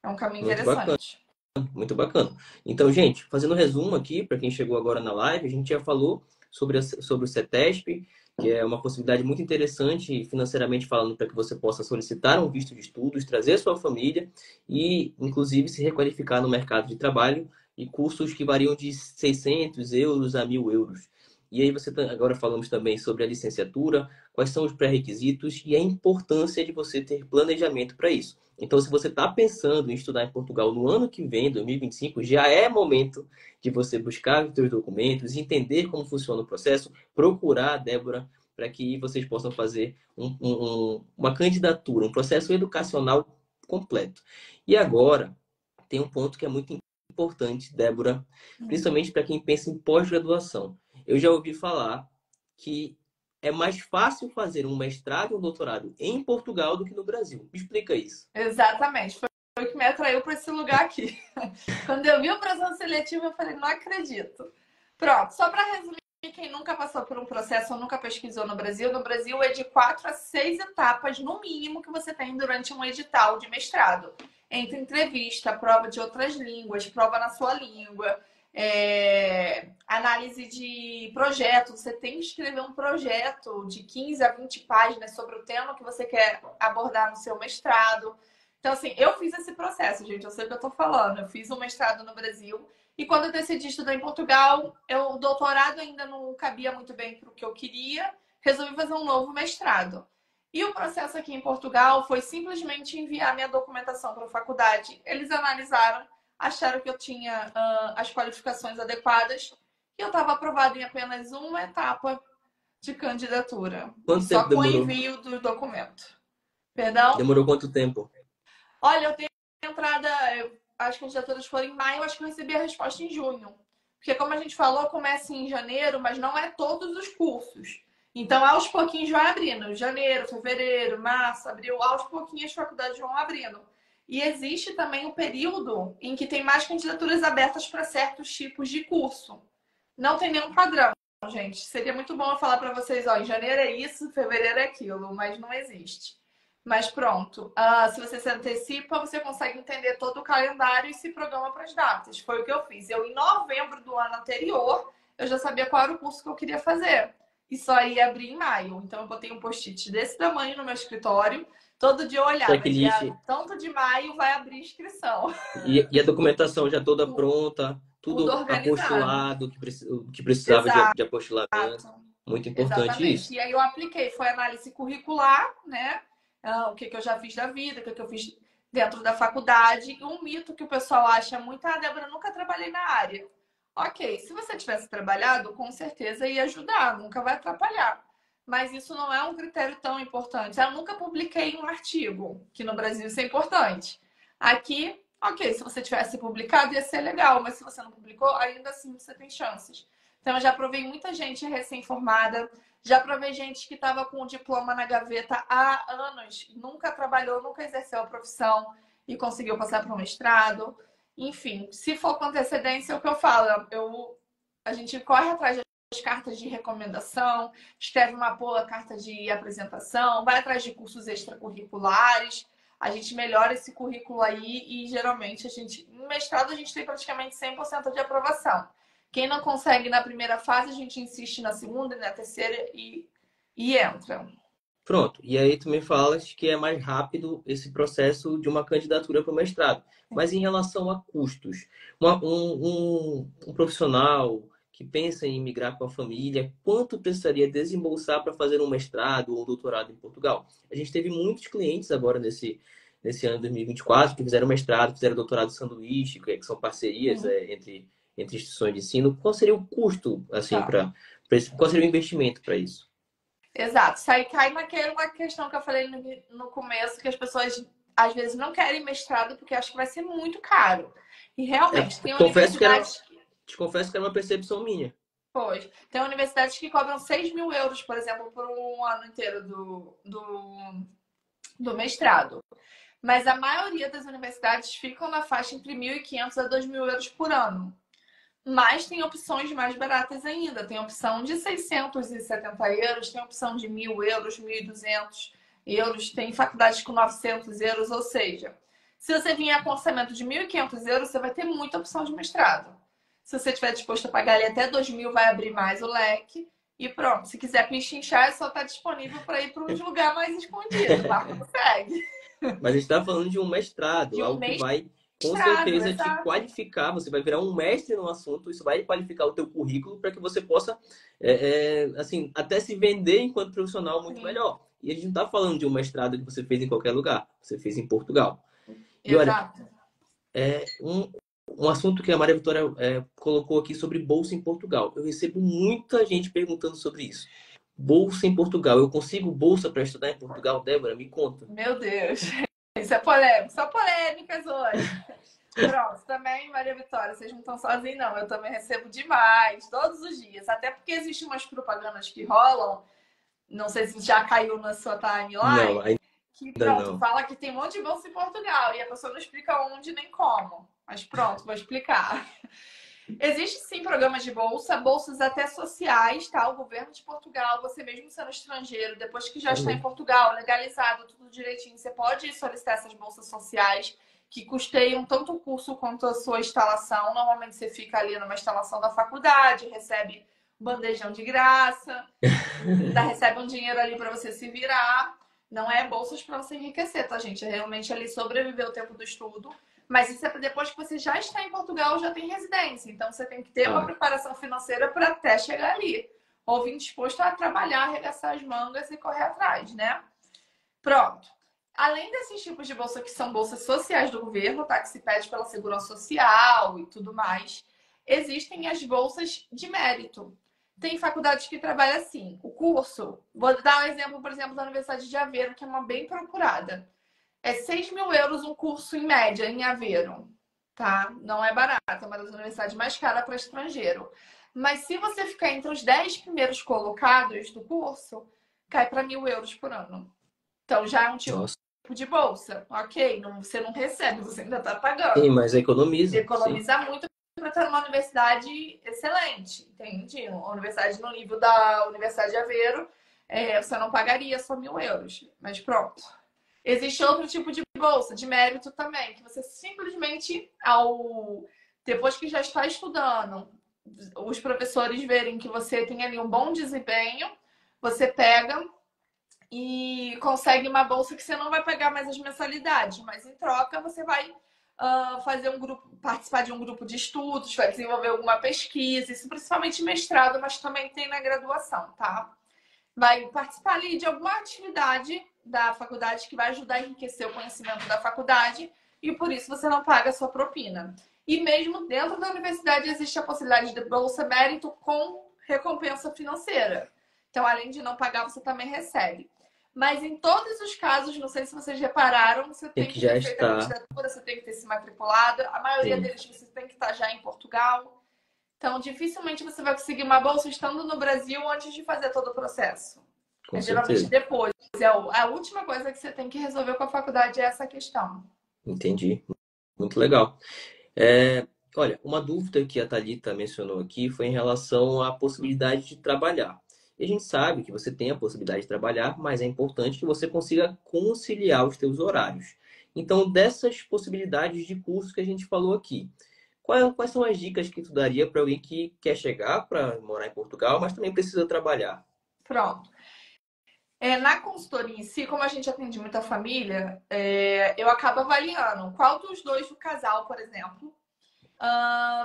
É um caminho Muito bacana. interessante. Muito bacana. Então, gente, fazendo um resumo aqui, para quem chegou agora na live, a gente já falou sobre o CETESP, que é uma possibilidade muito interessante financeiramente falando para que você possa solicitar um visto de estudos, trazer sua família e, inclusive, se requalificar no mercado de trabalho e cursos que variam de 600 euros a 1.000 euros. E aí agora falamos também sobre a licenciatura, quais são os pré-requisitos e a importância de você ter planejamento para isso. Então, se você está pensando em estudar em Portugal no ano que vem, 2025, já é momento de você buscar os seus documentos, entender como funciona o processo, procurar a Débora para que vocês possam fazer uma candidatura, um processo educacional completo. E agora, tem um ponto que é muito importante, Débora, principalmente para quem pensa em pós-graduação. Eu já ouvi falar que é mais fácil fazer um mestrado ou um doutorado em Portugal do que no Brasil. Me explica isso. Exatamente. Foi o que me atraiu para esse lugar aqui. Quando eu vi o processo seletivo, eu falei, não acredito. Pronto, só para resumir, quem nunca passou por um processo ou nunca pesquisou no Brasil é de 4 a 6 etapas, no mínimo, que você tem durante um edital de mestrado. Entre entrevista, prova de outras línguas, prova na sua língua, análise de projeto. Você tem que escrever um projeto de 15 a 20 páginas sobre o tema que você quer abordar no seu mestrado. Então, assim, eu fiz esse processo, gente. Eu sei o que eu tô falando. Eu fiz um mestrado no Brasil. E quando eu decidi estudar em Portugal, o doutorado ainda não cabia muito bem para o que eu queria. Resolvi fazer um novo mestrado. E o processo aqui em Portugal foi simplesmente enviar minha documentação para a faculdade. Eles analisaram, acharam que eu tinha as qualificações adequadas e eu estava aprovada em apenas uma etapa de candidatura. Quanto Só tempo com o demorou? envio do documento. Perdão? Demorou quanto tempo? Olha, eu tenho entrada, as candidaturas foram em maio, acho que eu recebi a resposta em junho. Porque, como a gente falou, começa em janeiro, mas não é todos os cursos. Então, aos pouquinhos vai abrindo. Janeiro, fevereiro, março, abril, aos pouquinhos as faculdades vão abrindo. E existe também o período em que tem mais candidaturas abertas para certos tipos de curso. Não tem nenhum padrão, gente. Seria muito bom eu falar para vocês, ó, em janeiro é isso, fevereiro é aquilo, mas não existe. Mas pronto, se você se antecipa, você consegue entender todo o calendário e se programa para as datas. Foi o que eu fiz. Eu, em novembro do ano anterior, eu já sabia qual era o curso que eu queria fazer. E só ia abrir em maio. Então, eu botei um post-it desse tamanho no meu escritório. Todo dia eu olhava, Checklist. dia tanto de maio vai abrir inscrição. E a documentação já toda pronta, Tudo tudo organizado. apostolado, o que precisava Exato. de apostilamento. Muito importante Exatamente. isso. E aí eu apliquei, foi análise curricular, né? O que eu já fiz da vida, o que eu fiz dentro da faculdade. E um mito que o pessoal acha muito, Débora, eu nunca trabalhei na área. Ok, se você tivesse trabalhado, com certeza ia ajudar, nunca vai atrapalhar. Mas isso não é um critério tão importante. Eu nunca publiquei um artigo, que no Brasil isso é importante. Aqui, ok, se você tivesse publicado ia ser legal, mas se você não publicou, ainda assim você tem chances. Então, eu já provei muita gente recém-formada, já provei gente que estava com o diploma na gaveta há anos, nunca trabalhou, nunca exerceu a profissão e conseguiu passar para um mestrado. Enfim, se for com antecedência, é o que eu falo. A gente corre atrás das cartas de recomendação, escreve uma boa carta de apresentação, vai atrás de cursos extracurriculares. A gente melhora esse currículo aí e geralmente no mestrado a gente tem praticamente 100% de aprovação. Quem não consegue na primeira fase, a gente insiste na segunda e na terceira e entra. Pronto. E aí tu me falas que é mais rápido esse processo de uma candidatura para o mestrado. Mas em relação a custos, um profissional que pensa em migrar com a família, quanto precisaria desembolsar para fazer um mestrado ou um doutorado em Portugal? A gente teve muitos clientes agora nesse ano de 2024 que fizeram mestrado, fizeram doutorado sanduíche, que são parcerias Uhum. entre instituições de ensino. Qual seria o custo, assim, Tá. qual seria o investimento para isso? Exato. Isso aí cai naquela questão que eu falei no começo, que as pessoas às vezes não querem mestrado porque acham que vai ser muito caro. E realmente, tem Confesso que era, universidades que, te confesso que era uma percepção minha. pois, tem universidades que cobram 6.000 euros, por exemplo, por um ano inteiro do mestrado. Mas a maioria das universidades ficam na faixa entre 1.500 a 2.000 euros por ano. Mas tem opções mais baratas ainda. Tem opção de 670 euros, tem opção de 1.000 euros, 1.200 euros, tem faculdades com 900 euros. Ou seja, se você vier com orçamento de 1.500 euros, você vai ter muita opção de mestrado. Se você estiver disposto a pagar ali até 2.000, vai abrir mais o leque. E pronto, se quiser pichinchar, é só estar disponível para ir para um lugar mais escondido. Lá consegue. Mas a gente está falando de um mestrado, De um algo que vai com mestrado, certeza te exato. qualificar. Você vai virar um mestre no assunto, isso vai qualificar o teu currículo para que você possa, assim, até se vender enquanto profissional muito Sim, melhor. E a gente não está falando de um mestrado que você fez em qualquer lugar, você fez em Portugal. E olha, exato. um assunto que a Maria Vitória colocou aqui sobre bolsa em Portugal. Eu recebo muita gente perguntando sobre isso. Bolsa em Portugal. Eu consigo bolsa para estudar em Portugal, Débora? Me conta. Meu Deus. Isso é polêmico. Só polêmicas hoje. Pronto, também, Maria Vitória, vocês não estão sozinhos, não. Eu também recebo demais, todos os dias. Até porque existem umas propagandas que rolam, não sei se já caiu na sua Não, timeline, ainda que pronto, não. fala que tem um monte de bolsa em Portugal e a pessoa não explica onde nem como. Mas pronto, vou explicar. Existe sim programas de bolsa, bolsas até sociais, tá? O governo de Portugal, você mesmo sendo estrangeiro, depois que já está em Amém. Portugal, legalizado, tudo direitinho, você pode solicitar essas bolsas sociais que custeiam tanto o curso quanto a sua instalação. Normalmente você fica ali numa instalação da faculdade, recebe bandejão de graça, ainda recebe um dinheiro ali para você se virar. Não é bolsas para você enriquecer, tá, gente? É realmente ali sobreviver o tempo do estudo. Mas isso é depois que você já está em Portugal, já tem residência. Então você tem que ter uma Ah, preparação financeira para até chegar ali. Ou vir disposto a trabalhar, arregaçar as mangas e correr atrás, né? Pronto. Além desses tipos de bolsa que são bolsas sociais do governo, tá? Que se pede pela segurança social e tudo mais, existem as bolsas de mérito. Tem faculdades que trabalham assim. O curso, vou dar um exemplo, por exemplo, da Universidade de Aveiro, que é uma bem procurada. É 6.000 euros um curso em média em Aveiro, tá? Não é barato, é uma das universidades mais caras para estrangeiro. Mas se você ficar entre os 10 primeiros colocados do curso, cai para 1.000 euros por ano. Então já é um tipo nossa. de bolsa, ok? Não, você não recebe, você ainda está Sim, pagando. mas economiza, sim. Economiza muito para estar numa universidade excelente, entende? Uma universidade no nível da Universidade de Aveiro, você não pagaria só 1.000 euros. Mas pronto. Existe outro tipo de bolsa, de mérito também, que você simplesmente, depois que já está estudando, os professores verem que você tem ali um bom desempenho, você pega e consegue uma bolsa que você não vai pagar mais as mensalidades, mas em troca você vai fazer um grupo, participar de um grupo de estudos, vai desenvolver alguma pesquisa, isso principalmente mestrado, mas também tem na graduação, tá? Vai participar ali de alguma atividade da faculdade que vai ajudar a enriquecer o conhecimento da faculdade e por isso você não paga a sua propina. E mesmo dentro da universidade existe a possibilidade de bolsa mérito com recompensa financeira. Então, além de não pagar, você também recebe. Mas em todos os casos, não sei se vocês repararam, você Tem tem que que já ter feito a estar. candidatura, você tem que ter se matriculado. A maioria Sim, deles você tem que estar já em Portugal. Então, dificilmente você vai conseguir uma bolsa estando no Brasil antes de fazer todo o processo. com É geralmente certeza. depois. A última coisa que você tem que resolver com a faculdade é essa questão. Entendi. Muito legal. É, olha, uma dúvida que a Thalita mencionou aqui foi em relação à possibilidade de trabalhar. E a gente sabe que você tem a possibilidade de trabalhar, mas é importante que você consiga conciliar os teus horários. Então, dessas possibilidades de curso que a gente falou aqui, quais são as dicas que tu daria para alguém que quer chegar para morar em Portugal, mas também precisa trabalhar? Pronto. Na consultoria em si, como a gente atende muita família, eu acabo avaliando qual dos dois do casal, por exemplo,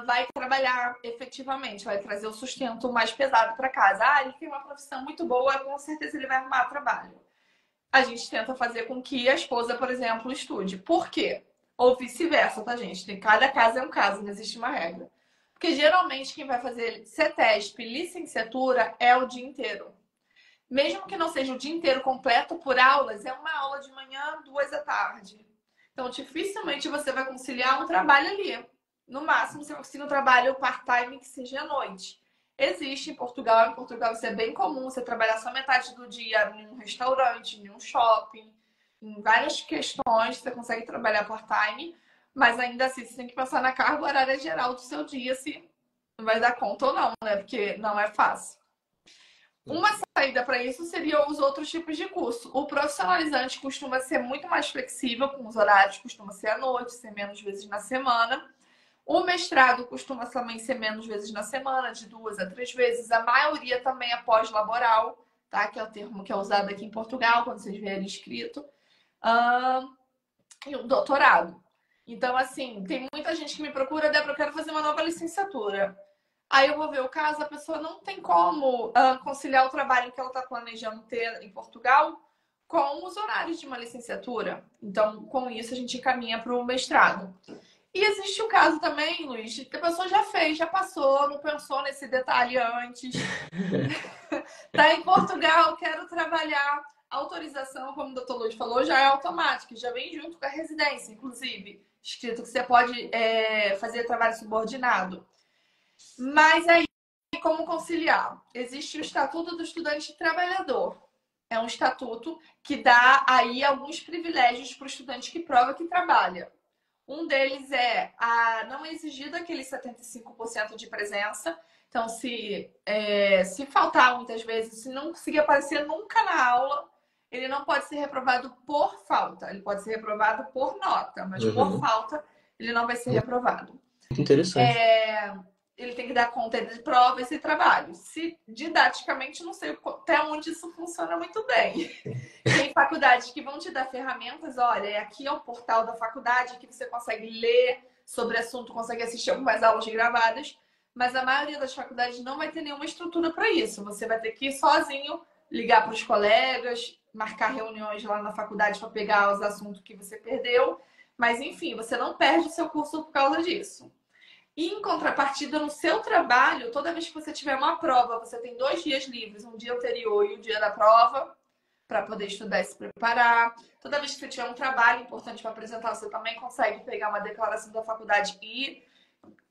vai trabalhar efetivamente, vai trazer o sustento mais pesado para casa. Ah, ele tem uma profissão muito boa, com certeza ele vai arrumar trabalho. A gente tenta fazer com que a esposa, por exemplo, estude. Por quê? Ou vice-versa, tá, gente? Cada caso é um caso, não existe uma regra. Porque geralmente quem vai fazer CETESP, licenciatura, é o dia inteiro. Mesmo que não seja o dia inteiro completo por aulas, é uma aula de manhã, 2 da tarde. Então, dificilmente você vai conciliar um trabalho ali. No máximo, você vai conseguir um trabalho part-time que seja à noite. Existe em Portugal isso é bem comum, você trabalhar só metade do dia em um restaurante, em um shopping, em várias questões, você consegue trabalhar part-time, mas ainda assim você tem que pensar na carga horária geral do seu dia, se vai dar conta ou não, né? Porque não é fácil. Uma saída para isso seria os outros tipos de curso. O profissionalizante costuma ser muito mais flexível com os horários, costuma ser à noite, ser menos vezes na semana. O mestrado costuma também ser menos vezes na semana, de 2 a 3 vezes. A maioria também é pós-laboral, tá? Que é o termo que é usado aqui em Portugal, quando vocês verem escrito. E o doutorado. Então, assim, tem muita gente que me procura, Débora, eu quero fazer uma nova licenciatura. Aí eu vou ver o caso, a pessoa não tem como conciliar o trabalho que ela está planejando ter em Portugal com os horários de uma licenciatura. Então, com isso, a gente encaminha para o mestrado. E existe o caso também, Luiz, que a pessoa já fez, já passou, não pensou nesse detalhe antes. Tá em Portugal, quero trabalhar. A autorização, como o doutor Luiz falou, já é automática, já vem junto com a residência, inclusive. Escrito que você pode fazer trabalho subordinado. Mas aí, como conciliar? Existe o Estatuto do Estudante Trabalhador. É um estatuto que dá aí alguns privilégios para o estudante que prova que trabalha. Um deles é a não exigir daqueles 75% de presença. Então, se faltar muitas vezes, se não conseguir aparecer nunca na aula, ele não pode ser reprovado por falta. Ele pode ser reprovado por nota, mas por falta ele não vai ser reprovado. Muito interessante. Ele tem que dar conta de prova esse trabalho. Se didaticamente, não sei até onde isso funciona muito bem. Tem faculdades que vão te dar ferramentas, olha, aqui é o portal da faculdade, que você consegue ler sobre assunto, consegue assistir algumas aulas gravadas, mas a maioria das faculdades não vai ter nenhuma estrutura para isso. Você vai ter que ir sozinho, ligar para os colegas, marcar reuniões lá na faculdade para pegar os assuntos que você perdeu, mas enfim, você não perde o seu curso por causa disso. E em contrapartida, no seu trabalho, toda vez que você tiver uma prova, você tem 2 dias livres, um dia anterior e o dia da prova, para poder estudar e se preparar. Toda vez que você tiver um trabalho importante para apresentar, você também consegue pegar uma declaração da faculdade e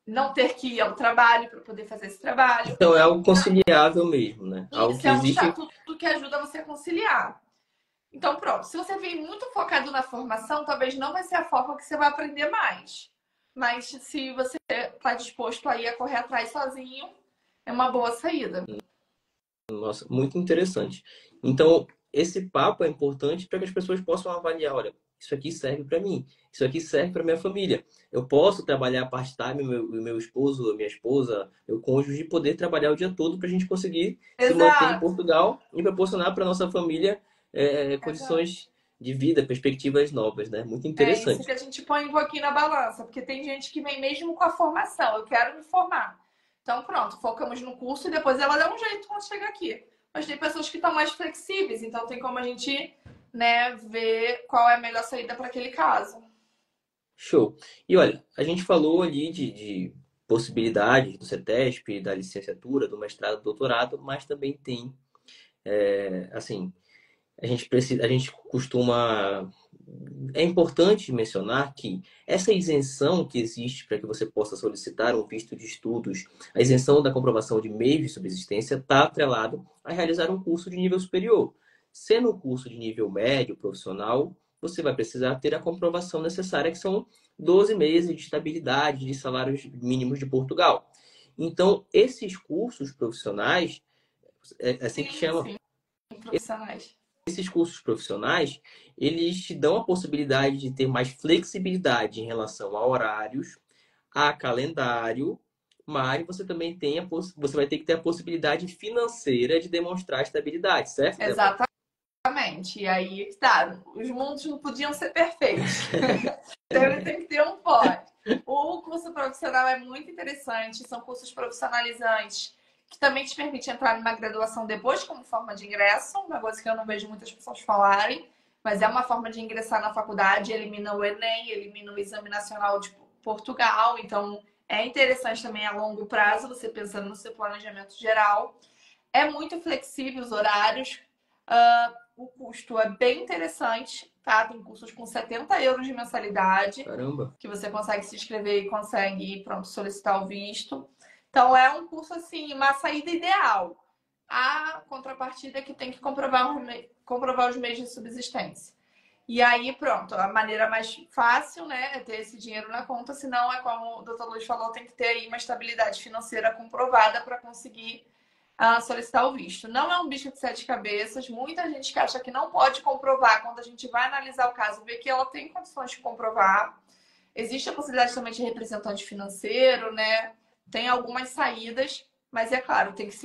não ter que ir ao trabalho para poder fazer esse trabalho. Então é algo conciliável mesmo, né? Algo Isso que é um existe. estatuto que ajuda você a conciliar. Então, pronto. Se você vem muito focado na formação, talvez não vai ser a forma que você vai aprender mais. Mas se você está disposto a ir a correr atrás sozinho, é uma boa saída. Nossa, muito interessante. Então, esse papo é importante para que as pessoas possam avaliar, olha, isso aqui serve para mim, isso aqui serve para minha família. Eu posso trabalhar part-time, meu esposo, minha esposa, meu cônjuge, poder trabalhar o dia todo para a gente conseguir se manter em Exato. Portugal e proporcionar para nossa família condições de vida, perspectivas novas, né? Muito É isso interessante. que a gente põe um pouquinho na balança, porque tem gente que vem mesmo com a formação. Eu quero me formar. Então, pronto, focamos no curso e depois ela dá um jeito quando chegar aqui. Mas tem pessoas que estão mais flexíveis, então tem como a gente, né, ver qual é a melhor saída para aquele caso. Show. E olha, a gente falou ali de possibilidades do CETESP, da licenciatura, do mestrado, do doutorado, mas também tem, assim, a gente costuma. É importante mencionar que essa isenção que existe para que você possa solicitar um visto de estudos, a isenção da comprovação de meios de subsistência, está atrelado a realizar um curso de nível superior. Sendo um curso de nível médio, profissional, você vai precisar ter a comprovação necessária, que são 12 meses de estabilidade de salários mínimos de Portugal. Então, esses cursos profissionais, é assim que chama. Sim, profissionais. Esses cursos profissionais, eles te dão a possibilidade de ter mais flexibilidade em relação a horários, a calendário, mas você também você vai ter que ter a possibilidade financeira de demonstrar estabilidade, certo, Débora? Exatamente. gente. E aí, tá, os mundos não podiam ser perfeitos. Sempre tem que ter um pós. O curso profissional é muito interessante, são cursos profissionalizantes que também te permite entrar numa graduação depois como forma de ingresso, uma coisa que eu não vejo muitas pessoas falarem, mas é uma forma de ingressar na faculdade, elimina o Enem, elimina o Exame Nacional de Portugal, então é interessante também a longo prazo, você pensando no seu planejamento geral. É muito flexível os horários, o custo é bem interessante, tá? Tem cursos com 70 euros de mensalidade, Caramba. que você consegue se inscrever e consegue, pronto, solicitar o visto. Então, é um curso, assim, uma saída ideal. A contrapartida é que tem que comprovar os meios de subsistência. E aí, pronto, a maneira mais fácil, né, é ter esse dinheiro na conta, senão é como o Dr. Luiz falou, tem que ter aí uma estabilidade financeira comprovada para conseguir solicitar o visto. Não é um bicho de sete cabeças, muita gente que acha que não pode comprovar, quando a gente vai analisar o caso, vê que ela tem condições de comprovar. Existe a possibilidade também de representante financeiro, né? Tem algumas saídas, mas é claro, tem que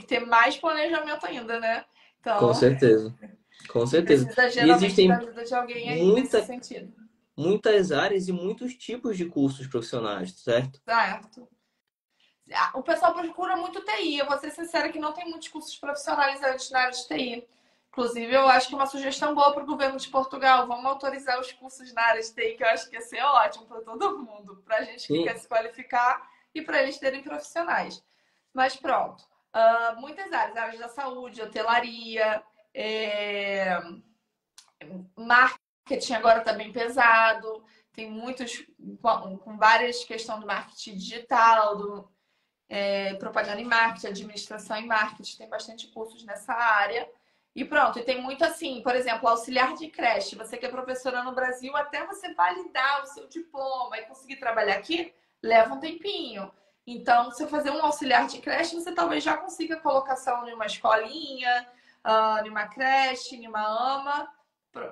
ter mais planejamento ainda, né? Com Então, certeza. Com você certeza. precisa E geralmente da existem ajuda de alguém aí nesse muita, sentido. muitas áreas e muitos tipos de cursos profissionais, certo? Certo. O pessoal procura muito TI. Eu vou ser sincera que não tem muitos cursos profissionalizantes na área de TI. Inclusive, eu acho que é uma sugestão boa para o governo de Portugal. Vamos autorizar os cursos na área de TI, que eu acho que ia ser ótimo para todo mundo, para a gente que quer Sim, se qualificar e para eles terem profissionais. Mas pronto. Muitas áreas, áreas da saúde, hotelaria, marketing agora está bem pesado. Tem muitos com várias questões do marketing digital, propaganda em marketing, administração em marketing, tem bastante cursos nessa área. E pronto, e tem muito assim, por exemplo, auxiliar de creche. Você que é professora no Brasil, até você validar o seu diploma e conseguir trabalhar aqui, leva um tempinho. Então, se você fazer um auxiliar de creche, você talvez já consiga colocação em uma escolinha, em uma creche, em uma AMA.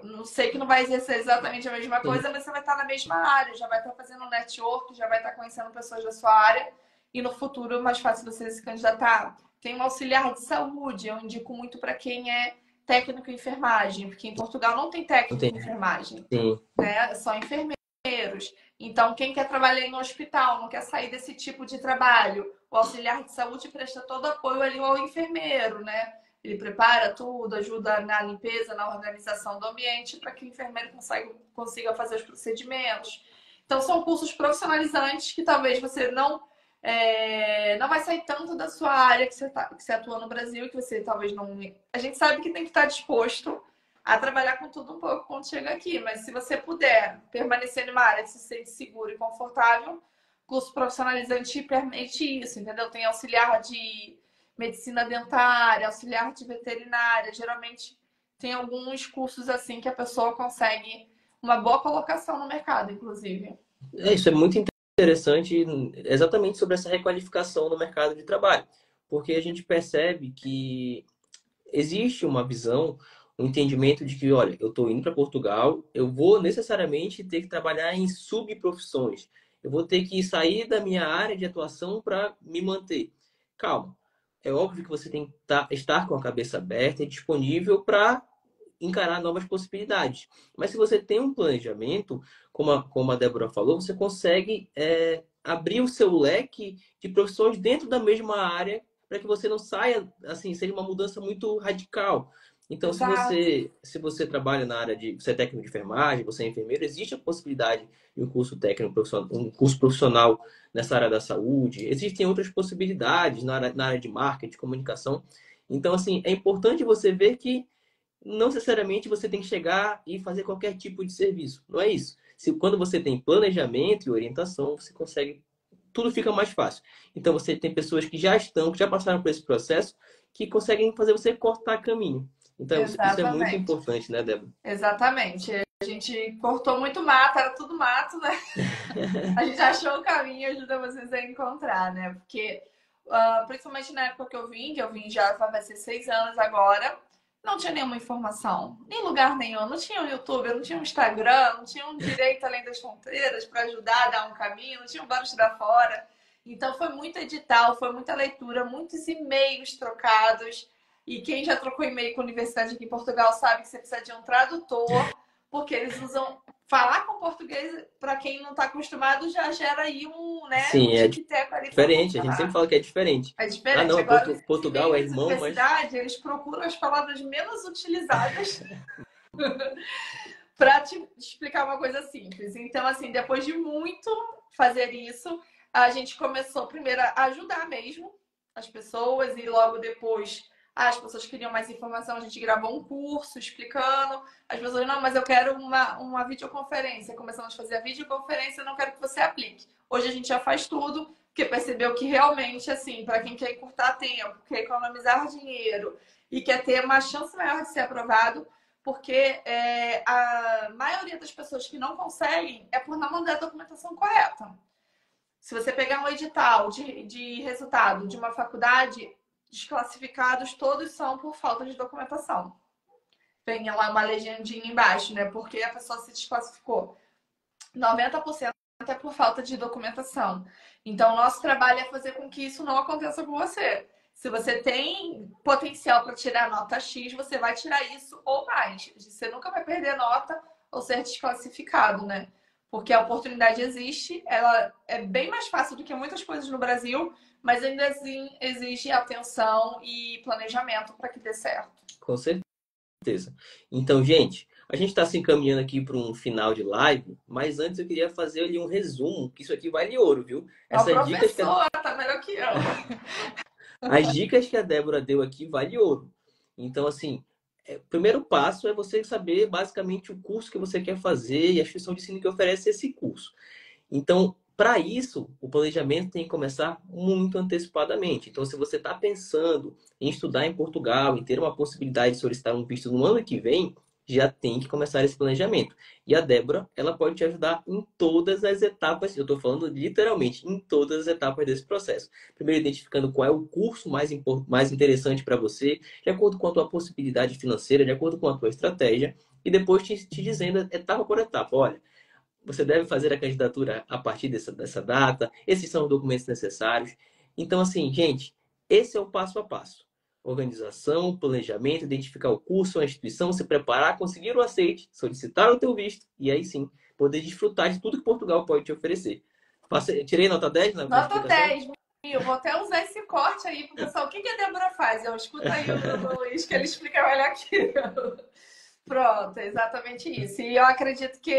Não sei que não vai exercer exatamente a mesma sim. coisa, mas você vai estar na mesma área, já vai estar fazendo um network, já vai estar conhecendo pessoas da sua área e no futuro é mais fácil você se candidatar. Tem um auxiliar de saúde, eu indico muito para quem é técnico em enfermagem, porque em Portugal não tem técnico em Entendi. enfermagem, Sim. né? Só enfermeiros. Então, quem quer trabalhar em um hospital, não quer sair desse tipo de trabalho, o auxiliar de saúde presta todo apoio ali ao enfermeiro, né? Ele prepara tudo, ajuda na limpeza, na organização do ambiente, para que o enfermeiro consiga fazer os procedimentos. Então, são cursos profissionalizantes que talvez você não vai sair tanto da sua área que você atua no Brasil e que você talvez não. A gente sabe que tem que estar disposto a trabalhar com tudo um pouco quando chega aqui, mas se você puder permanecer numa área que se sente seguro e confortável, curso profissionalizante permite isso, entendeu? Tem auxiliar de medicina dentária, auxiliar de veterinária, geralmente tem alguns cursos assim que a pessoa consegue uma boa colocação no mercado, inclusive. Isso é muito interessante, exatamente sobre essa requalificação no mercado de trabalho, porque a gente percebe que existe uma visão, um entendimento de que, olha, eu estou indo para Portugal, eu vou necessariamente ter que trabalhar em subprofissões, eu vou ter que sair da minha área de atuação para me manter. Calma, é óbvio que você tem que estar com a cabeça aberta e disponível para encarar novas possibilidades. Mas se você tem um planejamento, como a Débora falou, você consegue abrir o seu leque de profissões dentro da mesma área para que você não saia, assim, seja uma mudança muito radical. Então, se Exato. você, se você trabalha na área de, você é técnico de enfermagem, você é enfermeiro, existe a possibilidade de um curso técnico profissional, um curso profissional nessa área da saúde. Existem outras possibilidades na área de marketing, comunicação. Então, assim, é importante você ver que não necessariamente você tem que chegar e fazer qualquer tipo de serviço. Não é isso. Quando você tem planejamento e orientação, você consegue, tudo fica mais fácil. Então você tem pessoas que já passaram por esse processo, que conseguem fazer você cortar caminho. Então isso é muito Exatamente. importante, né, Débora? Exatamente. A gente cortou muito mato, era tudo mato, né? A gente achou o caminho e ajuda vocês a encontrar, né? Porque, principalmente na época que eu vim já vai ser 6 anos agora, não tinha nenhuma informação, nem lugar nenhum. Não tinha um YouTube, não tinha um Instagram, não tinha um Direito Além das Fronteiras para ajudar a dar um caminho, não tinha um Bora Estudar Fora. Então foi muito edital, foi muita leitura, muitos e-mails trocados. E quem já trocou e-mail com a universidade aqui em Portugal sabe que você precisa de um tradutor, porque eles usam... Falar com português, para quem não está acostumado, já gera aí um, né, um Sim, é tic-tac ali para diferente. A gente sempre funcionar. fala que é diferente. É Ah, diferente. não, Agora, se Portugal vem é nessa irmão, mas... universidade, eles procuram as palavras menos utilizadas para te explicar uma coisa simples. Então, assim, depois de muito fazer isso, a gente começou primeiro a ajudar mesmo as pessoas e logo depois as pessoas queriam mais informação, a gente gravou um curso explicando. As pessoas, não, mas eu quero uma videoconferência. Começamos a fazer a videoconferência, eu não quero que você aplique. Hoje a gente já faz tudo, porque percebeu que realmente, assim, para quem quer encurtar tempo, quer economizar dinheiro e quer ter uma chance maior de ser aprovado, porque a maioria das pessoas que não conseguem é por não mandar a documentação correta. Se você pegar um edital de resultado de uma faculdade, desclassificados todos são por falta de documentação. Tem lá uma legendinha embaixo, né? Porque a pessoa se desclassificou. 90% é por falta de documentação. Então, nosso trabalho é fazer com que isso não aconteça com você. Se você tem potencial para tirar nota X, você vai tirar isso ou mais. Você nunca vai perder nota ou ser desclassificado, né? Porque a oportunidade existe, ela é bem mais fácil do que muitas coisas no Brasil, mas ainda assim exige atenção e planejamento para que dê certo. Com certeza. Então, gente, a gente está se encaminhando aqui para um final de live, mas antes eu queria fazer ali um resumo, que isso aqui vale ouro, viu? Essas dicas que tá melhor que eu. As dicas que a Débora deu aqui vale ouro. Então, assim, o primeiro passo é você saber basicamente o curso que você quer fazer e a instituição de ensino que oferece esse curso. Então, para isso, o planejamento tem que começar muito antecipadamente. Então, se você está pensando em estudar em Portugal, em ter uma possibilidade de solicitar um visto no ano que vem, já tem que começar esse planejamento. E a Débora, ela pode te ajudar em todas as etapas, eu estou falando literalmente, em todas as etapas desse processo. Primeiro, identificando qual é o curso mais interessante para você, de acordo com a tua possibilidade financeira, de acordo com a tua estratégia, e depois te dizendo etapa por etapa, olha, você deve fazer a candidatura a partir dessa data, esses são os documentos necessários. Então, assim, gente, esse é o passo a passo. Organização, planejamento, identificar o curso, a instituição, se preparar, conseguir o aceite, solicitar o teu visto e aí sim, poder desfrutar de tudo que Portugal pode te oferecer. Tirei nota 10 na Nota 10. Eu vou até usar esse corte aí pro pessoal. O que a Débora faz? Eu escuto aí o Luiz, que ele explica melhor que eu. Pronto, é exatamente isso. E eu acredito que,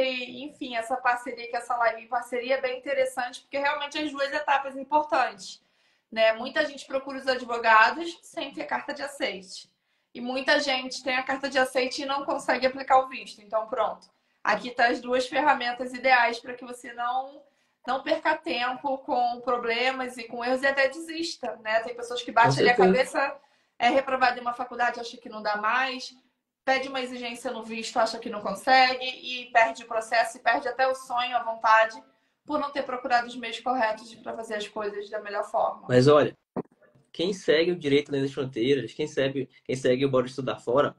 enfim, essa parceria, que essa live em parceria é bem interessante, porque realmente as duas etapas importantes, né? Muita gente procura os advogados sem ter carta de aceite. E muita gente tem a carta de aceite e não consegue aplicar o visto. Então, pronto. Aqui estão as duas ferramentas ideais para que você não perca tempo com problemas e com erros e até desista, né? Tem pessoas que batem ali a cabeça, é reprovado em uma faculdade, acha que não dá mais, pede uma exigência no visto, acha que não consegue e perde o processo e perde até o sonho, a vontade, por não ter procurado os meios corretos para fazer as coisas da melhor forma. Mas olha, quem segue o Direito Além das Fronteiras, quem segue o Bora Estudar Fora,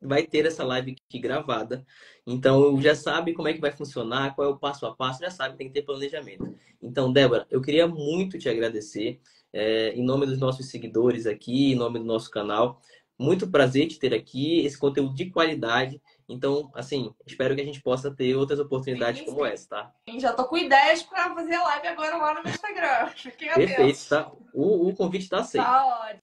vai ter essa live aqui gravada. Então, já sabe como é que vai funcionar, qual é o passo a passo, já sabe que tem que ter planejamento. Então, Débora, eu queria muito te agradecer, em nome dos nossos seguidores aqui, em nome do nosso canal. Muito prazer te ter aqui, esse conteúdo de qualidade. Então, assim, espero que a gente possa ter outras oportunidades como essa, tá? Já tô com ideias para fazer a live agora lá no meu Instagram. Fiquem atentos. Perfeito, tá? O convite está aceito. Tá ótimo.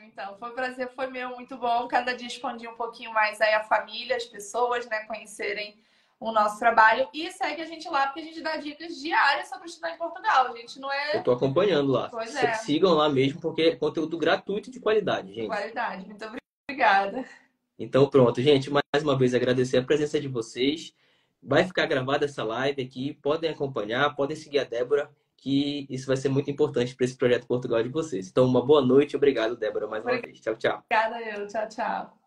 Então, foi um prazer, foi meu, muito bom. Cada dia expandir um pouquinho mais aí a família, as pessoas, né, conhecerem o nosso trabalho. E segue a gente lá, porque a gente dá dicas diárias sobre estudar em Portugal. A gente não é... Eu tô acompanhando lá. Pois é. Sigam lá mesmo, porque é conteúdo gratuito e de qualidade, gente. Qualidade. Muito obrigada. Então, pronto, gente. Mais uma vez, agradecer a presença de vocês. Vai ficar gravada essa live aqui. Podem acompanhar, podem seguir a Débora, que isso vai ser muito importante para esse projeto Portugal de vocês. Então, uma boa noite. Obrigado, Débora, mais uma vez. Tchau, tchau. Obrigada, eu. Tchau, tchau.